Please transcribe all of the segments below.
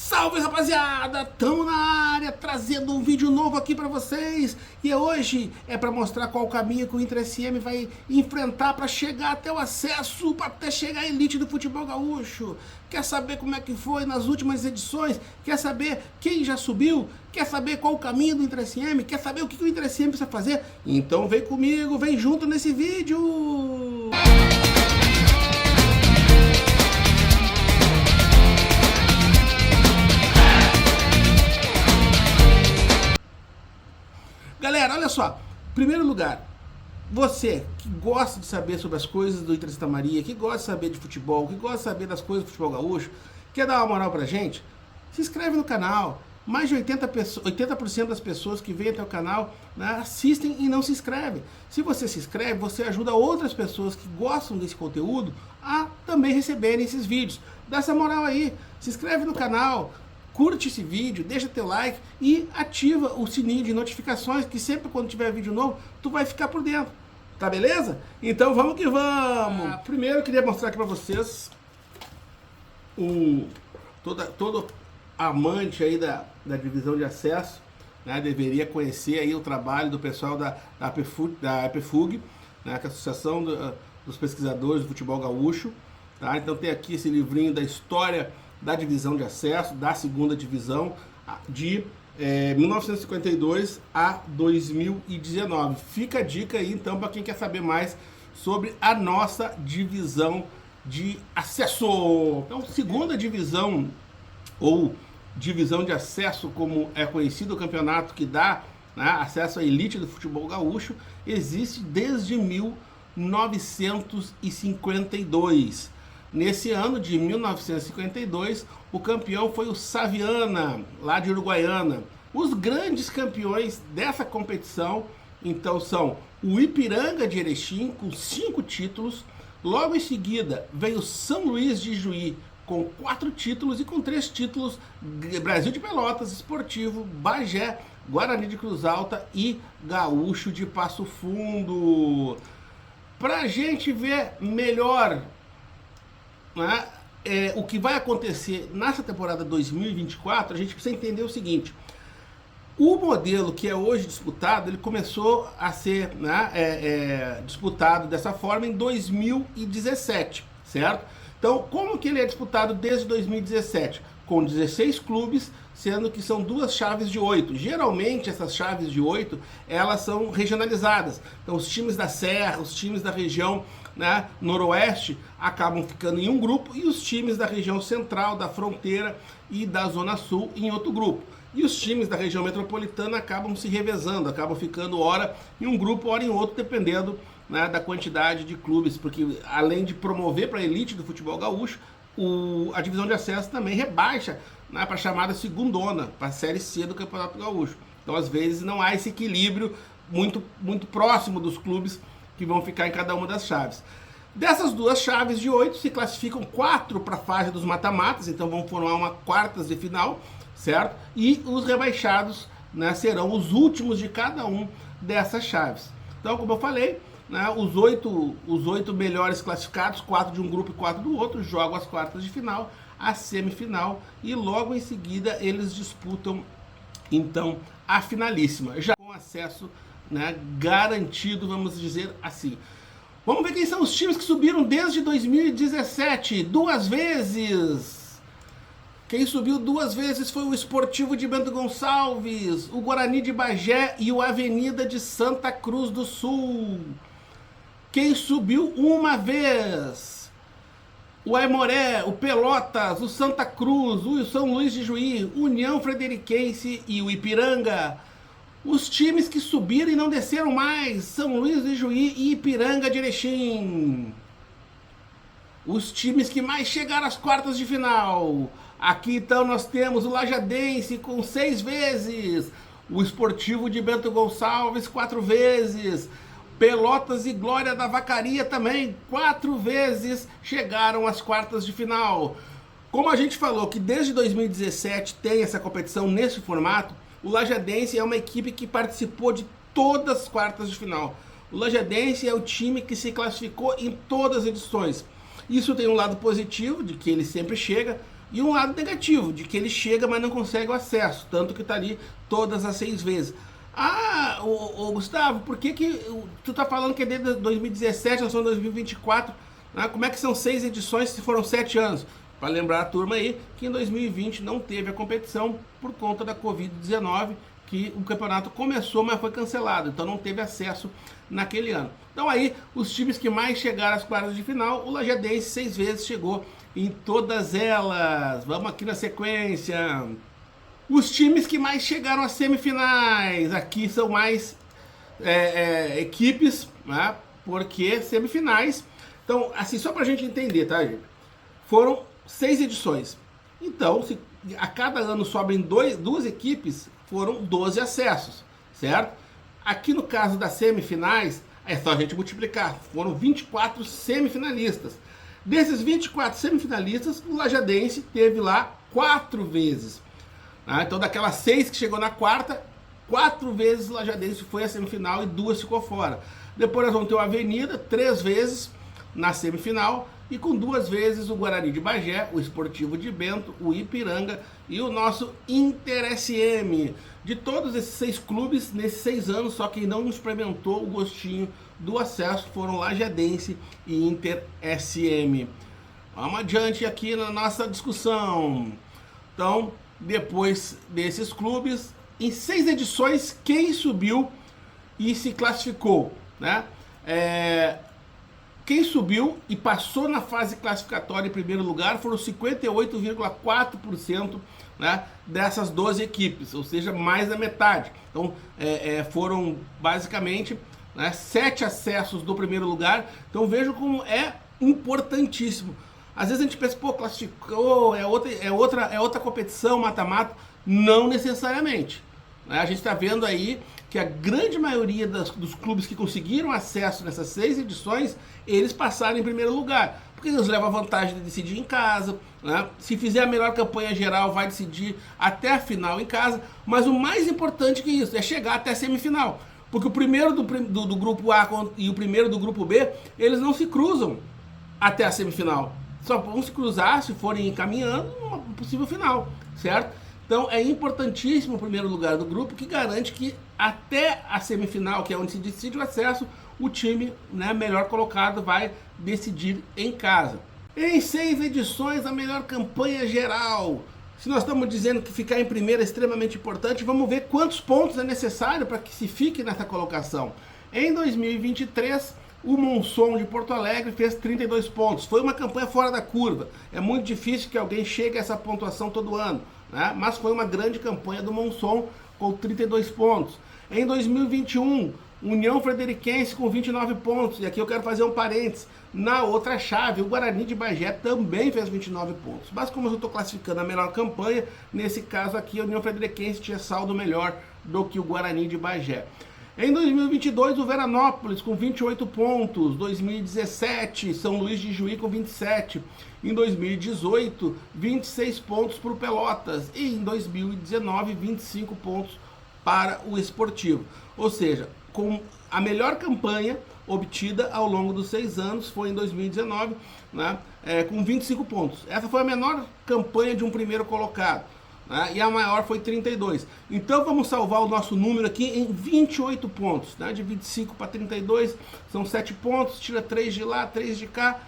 Salve, rapaziada, tamo na área trazendo um vídeo novo aqui pra vocês. E hoje é pra mostrar qual o caminho que o Inter SM vai enfrentar pra chegar até o acesso, pra até chegar à elite do futebol gaúcho. Quer saber como é que foi nas últimas edições? Quer saber quem já subiu? Quer saber qual o caminho do Inter SM? Quer saber o que o Inter SM precisa fazer? Então vem comigo, vem junto nesse vídeo! Galera, olha só, em primeiro lugar, você que gosta de saber sobre as coisas do Inter Santa Maria, que gosta de saber de futebol, que gosta de saber das coisas do futebol gaúcho, quer dar uma moral pra gente? Se inscreve no canal. Mais de 80% das pessoas que vêm até o canal, né, assistem e não se inscrevem. Se você se inscreve, você ajuda outras pessoas que gostam desse conteúdo a também receberem esses vídeos. Dá essa moral aí, se inscreve no canal, curte esse vídeo, deixa teu like e ativa o sininho de notificações, que sempre quando tiver vídeo novo, tu vai ficar por dentro. Tá beleza? Então vamos que vamos! Primeiro eu queria mostrar aqui pra vocês todo amante aí da divisão de acesso, né, deveria conhecer aí o trabalho do pessoal da APFUG, né, que é a Associação dos Pesquisadores do Futebol Gaúcho. Tá? Então tem aqui esse livrinho da história da divisão de acesso, da segunda divisão, de 1952 a 2019. Fica a dica aí então para quem quer saber mais sobre a nossa divisão de acesso. Então, segunda divisão, ou divisão de acesso, como é conhecido o campeonato que dá, né, acesso à elite do futebol gaúcho, existe desde 1952. Nesse ano de 1952, o campeão foi o Saviana, lá de Uruguaiana. Os grandes campeões dessa competição, então, são o Ipiranga de Erechim, com 5 títulos. Logo em seguida, veio o São Luís de Juí, com 4 títulos, e com 3 títulos, Brasil de Pelotas, Esportivo, Bagé, Guarani de Cruz Alta e Gaúcho de Passo Fundo. Pra gente ver melhor, né, o que vai acontecer nessa temporada 2024, a gente precisa entender o seguinte: o modelo que é hoje disputado, ele começou a ser, né, disputado dessa forma em 2017, certo? Então, como que ele é disputado desde 2017? Com 16 clubes, sendo que são 2 chaves de 8. Geralmente, essas chaves de 8, elas são regionalizadas. Então, os times da Serra, os times da região, né, noroeste, acabam ficando em um grupo, e os times da região central, da fronteira e da zona sul em outro grupo. E os times da região metropolitana acabam se revezando, acabam ficando hora em um grupo, hora em outro, dependendo, né, da quantidade de clubes, porque além de promover para a elite do futebol gaúcho, a divisão de acesso também rebaixa, né, para a chamada segundona, para a Série C do Campeonato Gaúcho. Então, às vezes, não há esse equilíbrio muito próximo dos clubes que vão ficar em cada uma das chaves. Dessas 2 chaves de 8, se classificam 4 para a fase dos mata-matas, então vão formar uma quartas de final, certo? E os rebaixados, né, serão os últimos de cada um dessas chaves. Então, como eu falei, né, os 8 melhores classificados, 4 de um grupo e 4 do outro, jogam as quartas de final, a semifinal, e logo em seguida eles disputam então a finalíssima, já com acesso, né, garantido, vamos dizer assim. Vamos ver quem são os times que subiram desde 2017, 2 vezes. Quem subiu 2 vezes foi o Esportivo de Bento Gonçalves, o Guarani de Bagé e o Avenida de Santa Cruz do Sul. Quem subiu 1 vez? O Aimoré, o Pelotas, o Santa Cruz, o São Luís de Juí, União Frederiquense e o Ipiranga. Os times que subiram e não desceram mais: São Luís de Juí e Ipiranga de Erechim. Os times que mais chegaram às quartas de final: aqui então nós temos o Lajadense com 6 vezes, o Esportivo de Bento Gonçalves 4 vezes, Pelotas e Glória da Vacaria também 4 vezes chegaram às quartas de final. Como a gente falou que desde 2017 tem essa competição nesse formato, o Lajadense é uma equipe que participou de todas as quartas de final. O Lajadense é o time que se classificou em todas as edições. Isso tem um lado positivo, de que ele sempre chega, E um lado negativo, de que ele chega, mas não consegue o acesso, tanto que está ali todas as 6 vezes. Ah, Gustavo, por que tu tá falando que é desde 2017, nós somos 2024, né? Como é que são 6 edições se foram 7 anos? Para lembrar a turma aí que em 2020 não teve a competição por conta da Covid-19, que o campeonato começou, mas foi cancelado, então não teve acesso naquele ano. Então aí, os times que mais chegaram às quartas de final, o Lajadense 6 vezes chegou em todas elas. Vamos aqui na sequência. Os times que mais chegaram às semifinais, aqui são mais equipes, né? Porque semifinais. Então, assim, só pra gente entender, tá, gente? Foram 6 edições. Então, se a cada ano sobem 2 equipes, foram 12 acessos, certo? Aqui no caso das semifinais, é só a gente multiplicar. Foram 24 semifinalistas. Desses 24 semifinalistas, o Lajadense teve lá 4 vezes. Então, daquelas 6 que chegou na quarta, 4 vezes o Lajadense foi à semifinal e 2 ficou fora. Depois nós vamos ter o Avenida, 3 vezes na semifinal, e com 2 vezes o Guarani de Bagé, o Esportivo de Bento, o Ipiranga e o nosso Inter SM. De todos esses 6 clubes, nesses 6 anos, só quem não experimentou o gostinho do acesso foram Lajadense e Inter SM. Vamos adiante aqui na nossa discussão. Então, depois desses clubes, em 6 edições, quem subiu e se classificou, né? Quem subiu e passou na fase classificatória em primeiro lugar foram 58,4%, né, dessas 12 equipes, ou seja, mais da metade. Então, foram basicamente, né, 7 acessos do primeiro lugar. Então, vejam como é importantíssimo. Às vezes a gente pensa, pô, classificou, é outra competição, mata-mata. Não necessariamente. A gente está vendo aí que a grande maioria dos clubes que conseguiram acesso nessas 6 edições, eles passaram em primeiro lugar, porque eles levam a vantagem de decidir em casa, né? Se fizer a melhor campanha geral, vai decidir até a final em casa, mas o mais importante que isso é chegar até a semifinal, porque o primeiro do grupo A e o primeiro do grupo B, eles não se cruzam até a semifinal, só vão se cruzar se forem encaminhando uma possível final, certo? Então é importantíssimo o primeiro lugar do grupo, que garante que até a semifinal, que é onde se decide o acesso, o time, né, melhor colocado vai decidir em casa. Em 6 edições, a melhor campanha geral. Se nós estamos dizendo que ficar em primeiro é extremamente importante, vamos ver quantos pontos é necessário para que se fique nessa colocação. Em 2023, o Monson de Porto Alegre fez 32 pontos. Foi uma campanha fora da curva. É muito difícil que alguém chegue a essa pontuação todo ano, né? Mas foi uma grande campanha do Monson com 32 pontos. Em 2021, União Frederiquense com 29 pontos. E aqui eu quero fazer um parênteses. Na outra chave, o Guarani de Bagé também fez 29 pontos. Mas como eu estou classificando a melhor campanha, nesse caso aqui a União Frederiquense tinha saldo melhor do que o Guarani de Bagé. Em 2022, o Veranópolis com 28 pontos. 2017, São Luís de Juí com 27. Em 2018, 26 pontos para o Pelotas. E em 2019, 25 pontos para o Esportivo. Ou seja, com a melhor campanha obtida ao longo dos 6 anos foi em 2019, né, com 25 pontos. Essa foi a menor campanha de um primeiro colocado. E a maior foi 32. Então vamos salvar o nosso número aqui em 28 pontos. Né? De 25 para 32 são 7 pontos. Tira 3 de lá, 3 de cá.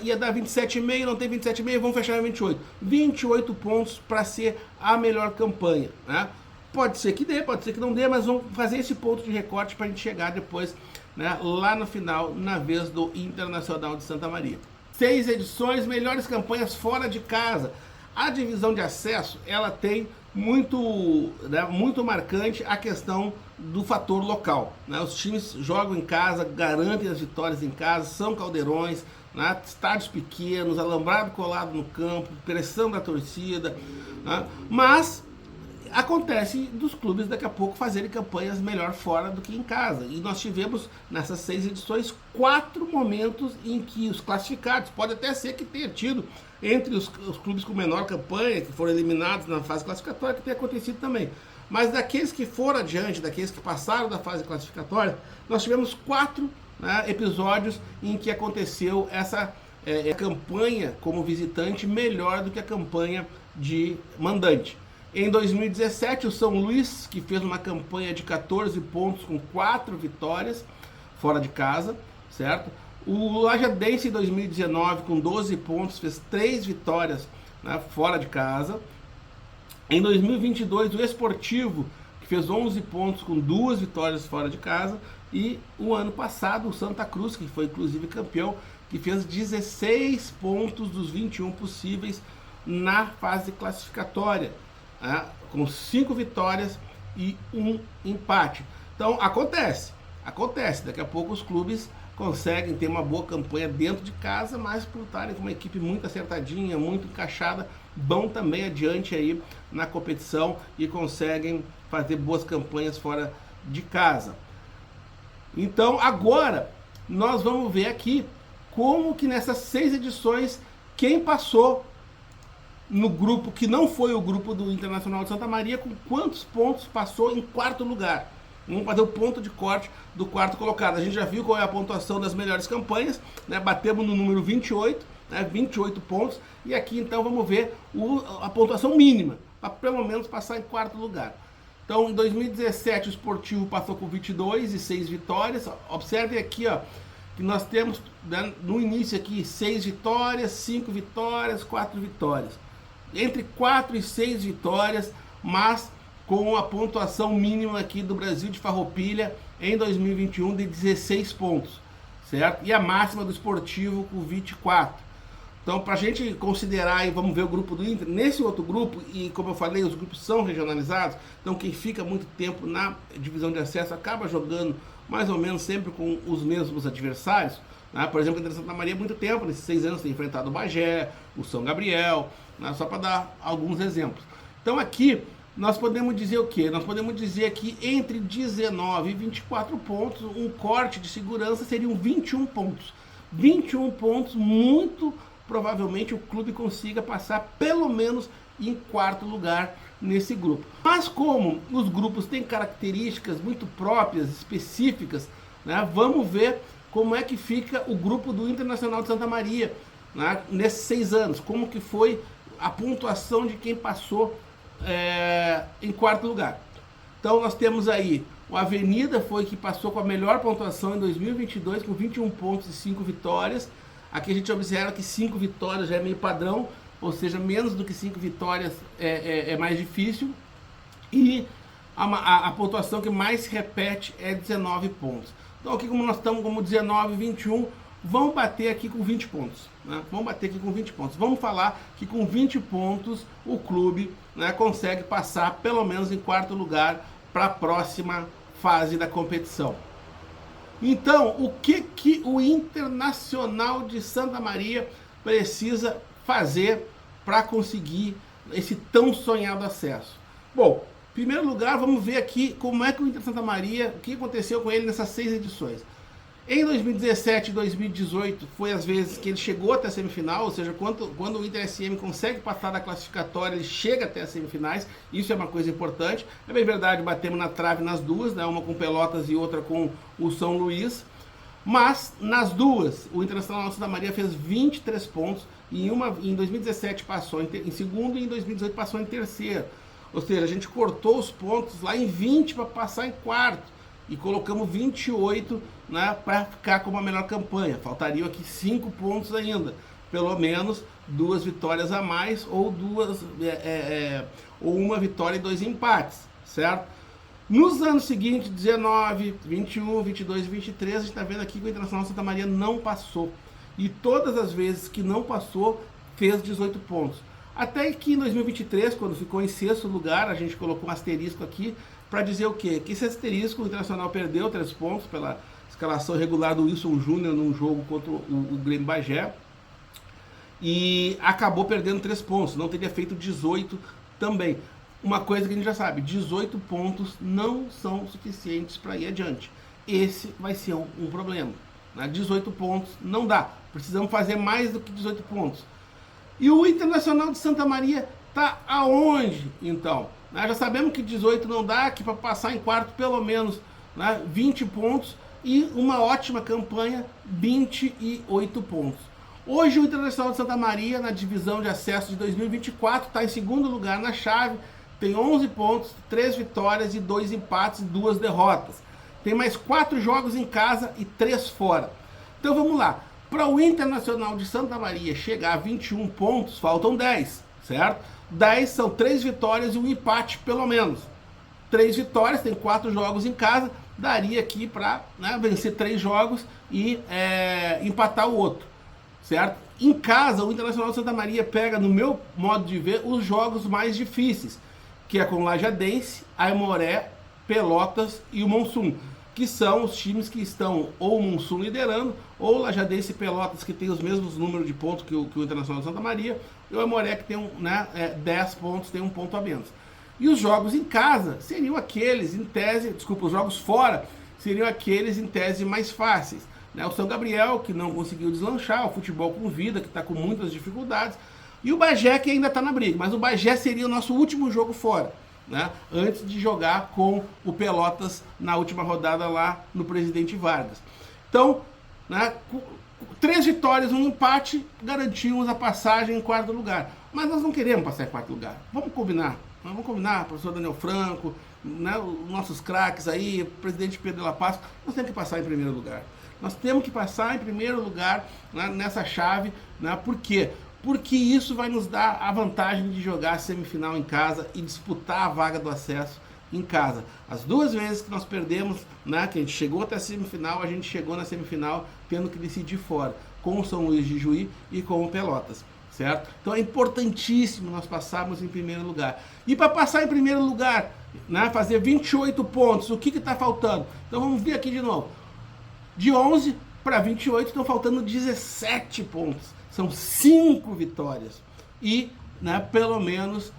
Ia dar 27,5, não tem 27,5, vamos fechar em 28. 28 pontos para ser a melhor campanha. Né? Pode ser que dê, pode ser que não dê, mas vamos fazer esse ponto de recorte para a gente chegar depois, né, lá no final, na vez do Internacional de Santa Maria. 6 edições, melhores campanhas fora de casa. A divisão de acesso, ela tem muito, né, muito marcante a questão do fator local. Né? Os times jogam em casa, garantem as vitórias em casa, são caldeirões, né? Estádios pequenos, alambrado colado no campo, pressão da torcida, né? Mas acontece dos clubes daqui a pouco fazerem campanhas melhor fora do que em casa. E nós tivemos nessas 6 edições 4 momentos em que os classificados, pode até ser que tenha tido entre os clubes com menor campanha, que foram eliminados na fase classificatória, que tenha acontecido também. Mas daqueles que foram adiante, daqueles que passaram da fase classificatória, nós tivemos 4, né, episódios em que aconteceu essa campanha como visitante melhor do que a campanha de mandante. Em 2017, o São Luís, que fez uma campanha de 14 pontos com 4 vitórias fora de casa, certo? O Lajadense, em 2019, com 12 pontos, fez 3 vitórias, né, fora de casa. Em 2022, o Esportivo, que fez 11 pontos com 2 vitórias fora de casa. E o ano passado, o Santa Cruz, que foi inclusive campeão, que fez 16 pontos dos 21 possíveis na fase classificatória, né, com 5 vitórias e 1 empate. Então acontece, daqui a pouco os clubes conseguem ter uma boa campanha dentro de casa, mas por estarem com uma equipe muito acertadinha, muito encaixada, vão também adiante aí na competição e conseguem fazer boas campanhas fora de casa. Então agora nós vamos ver aqui como que nessas 6 edições, quem passou no grupo que não foi o grupo do Internacional de Santa Maria, com quantos pontos passou em 4º lugar. Vamos fazer o ponto de corte do 4º colocado. A gente já viu qual é a pontuação das melhores campanhas, né? Batemos no número 28, né? 28 pontos. E aqui então vamos ver a pontuação mínima, para pelo menos passar em 4º lugar. Então, em 2017, o Esportivo passou com 22 e 6 vitórias. Observem aqui, ó, que nós temos, né, no início aqui, 6 vitórias, 5 vitórias, 4 vitórias. Entre 4 e 6 vitórias, mas com a pontuação mínima aqui do Brasil de Farroupilha em 2021 de 16 pontos, certo? E a máxima do Esportivo com 24. Então, para a gente considerar, e vamos ver o grupo do Inter, nesse outro grupo, e como eu falei, os grupos são regionalizados, então quem fica muito tempo na divisão de acesso acaba jogando mais ou menos sempre com os mesmos adversários, né? Por exemplo, o Inter de Santa Maria, há muito tempo, nesses 6 anos, tem enfrentado o Bagé, o São Gabriel, né? Só para dar alguns exemplos. Então aqui, nós podemos dizer o quê? Nós podemos dizer que entre 19 e 24 pontos, um corte de segurança seriam 21 pontos. 21 pontos, muito provavelmente o clube consiga passar pelo menos em 4º lugar nesse grupo. Mas como os grupos têm características muito próprias, específicas, né, vamos ver como é que fica o grupo do Internacional de Santa Maria, né, nesses 6 anos, como que foi a pontuação de quem passou em 4º lugar. Então nós temos aí o Avenida, foi que passou com a melhor pontuação em 2022, com 21 pontos e 5 vitórias. Aqui a gente observa que 5 vitórias já é meio padrão, ou seja, menos do que 5 vitórias é mais difícil. E a pontuação que mais se repete é 19 pontos. Então aqui como nós estamos como 19, 21, vamos bater aqui com 20 pontos. Né? Vamos bater aqui com 20 pontos. Vamos falar que com 20 pontos o clube, né, consegue passar pelo menos em 4º lugar para a próxima fase da competição. Então, o que o Internacional de Santa Maria precisa fazer para conseguir esse tão sonhado acesso? Bom, em primeiro lugar, vamos ver aqui como é que o Inter Santa Maria, o que aconteceu com ele nessas 6 edições. Em 2017 e 2018 foi as vezes que ele chegou até a semifinal, ou seja, quando o Inter SM consegue passar da classificatória, ele chega até as semifinais, isso é uma coisa importante. É bem verdade, batemos na trave nas duas, né, uma com Pelotas e outra com o São Luís, mas nas duas, o Internacional de Santa Maria fez 23 pontos, e em 2017 passou em segundo e em 2018 passou em terceiro. Ou seja, a gente cortou os pontos lá em 20 para passar em 4º. E colocamos 28, né, para ficar com uma melhor campanha. Faltariam aqui 5 pontos ainda. Pelo menos 2 vitórias a mais ou ou uma vitória e 2 empates, certo? Nos anos seguintes, 19, 21, 22 e 23, a gente está vendo aqui que o Internacional de Santa Maria não passou. E todas as vezes que não passou, fez 18 pontos. Até que em 2023, quando ficou em 6º lugar, a gente colocou um asterisco aqui, para dizer o quê? Que esse asterisco, o Internacional perdeu 3 pontos pela escalação regular do Wilson Júnior num jogo contra o Grêmio Bagé, e acabou perdendo 3 pontos, não teria feito 18 também. Uma coisa que a gente já sabe, 18 pontos não são suficientes para ir adiante. Esse vai ser um problema. Né? 18 pontos não dá, precisamos fazer mais do que 18 pontos. E o Internacional de Santa Maria está aonde, então? Já sabemos que 18 não dá, que para passar em 4º pelo menos, né, 20 pontos e uma ótima campanha, 28 pontos. Hoje o Internacional de Santa Maria, na divisão de acesso de 2024, está em segundo lugar na chave, tem 11 pontos, 3 vitórias e 2 empates e 2 derrotas. Tem mais 4 jogos em casa e 3 fora. Então vamos lá, para o Internacional de Santa Maria chegar a 21 pontos, faltam 10, certo? 10 são 3 vitórias e 1 empate pelo menos. 3 vitórias, tem 4 jogos em casa, daria aqui para, né, vencer 3 jogos e empatar o outro, certo? Em casa, o Internacional de Santa Maria pega, no meu modo de ver, os jogos mais difíceis, que é com o Lajadense, Aimoré, Pelotas e o Mussum, que são os times que estão ou o Mussum liderando, ou o Lajadense e Pelotas, que tem os mesmos números de pontos que o Internacional de Santa Maria, e o Aimoré, que tem 10 pontos, tem 1 ponto a menos. E os jogos em casa seriam aqueles, em tese, desculpa, os jogos fora seriam aqueles, em tese, mais fáceis. O São Gabriel, que não conseguiu deslanchar, o Futebol com Vida, que está com muitas dificuldades, e o Bagé, que ainda está na briga, mas o Bagé seria o nosso último jogo fora, né? Antes de jogar com o Pelotas na última rodada lá no Presidente Vargas. Então, né, 3 vitórias, 1 empate, garantimos a passagem em 4º lugar. Mas nós não queremos passar em 4º lugar. Vamos combinar, professor Daniel Franco, né, os nossos craques aí, o presidente Pedro de la Paz, nós temos que passar em primeiro lugar. Nós temos que passar em primeiro lugar, né, nessa chave, né? Por quê? Porque isso vai nos dar a vantagem de jogar a semifinal em casa e disputar a vaga do acesso em casa. As 2 vezes que nós perdemos, né, que a gente chegou até a semifinal, a gente chegou na semifinal tendo que decidir fora, com o São Luís de Juí e com o Pelotas, certo? Então é importantíssimo nós passarmos em primeiro lugar. E para passar em primeiro lugar, né, fazer 28 pontos, o que está faltando? Então vamos ver aqui de novo. De 11 para 28 estão faltando 17 pontos. São 5 vitórias e, né, pelo menos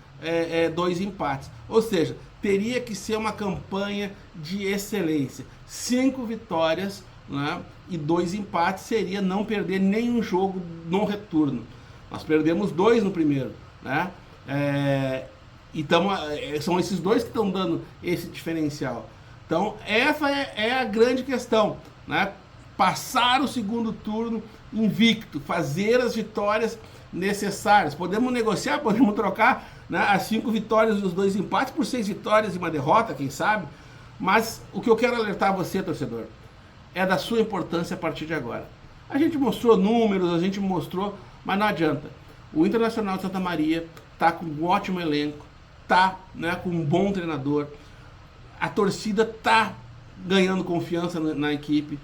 2 empates. Ou seja, teria que ser uma campanha de excelência. 5 vitórias, né, e 2 empates seria não perder nenhum jogo no retorno. Nós perdemos 2 no primeiro, né? Então são esses 2 que estão dando esse diferencial. Então essa é a grande questão, né? Passar o segundo turno invicto, fazer as vitórias necessárias. Podemos negociar, podemos trocar, né, as 5 vitórias e os 2 empates por 6 vitórias e uma derrota, quem sabe. Mas o que eu quero alertar você, torcedor, é da sua importância a partir de agora. A gente mostrou números, a gente mostrou, mas não adianta. O Internacional de Santa Maria está com um ótimo elenco, está, né, com um bom treinador, a torcida está ganhando confiança na equipe.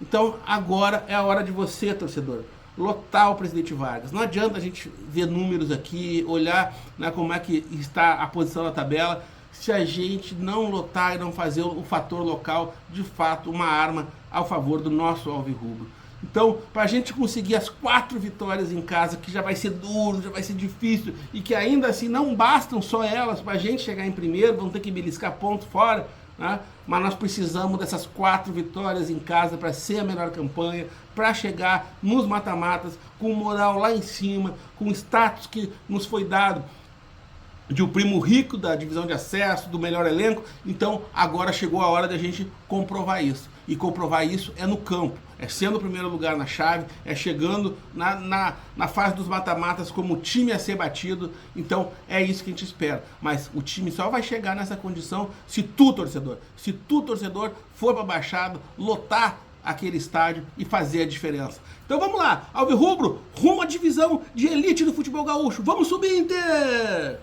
Então agora é a hora de você, torcedor, lotar o Presidente Vargas. Não adianta a gente ver números aqui, olhar, né, como é que está a posição na tabela, se a gente não lotar e não fazer o fator local, de fato, uma arma ao favor do nosso alvirrubro. Então, para a gente conseguir as 4 vitórias em casa, que já vai ser duro, já vai ser difícil, e que ainda assim não bastam só elas para a gente chegar em primeiro, vão ter que beliscar ponto fora, né? Mas nós precisamos dessas 4 vitórias em casa para ser a melhor campanha, para chegar nos mata-matas com moral lá em cima, com o status que nos foi dado de o primo rico da divisão de acesso, do melhor elenco. Então agora chegou a hora da gente comprovar isso. E comprovar isso é no campo, é sendo o primeiro lugar na chave, é chegando na fase dos mata-matas como time a ser batido. Então é isso que a gente espera. Mas o time só vai chegar nessa condição se tu, torcedor, for para a Baixada, lotar aquele estádio e fazer a diferença. Então vamos lá, alvirrubro, rumo à divisão de elite do futebol gaúcho. Vamos subir, Inter!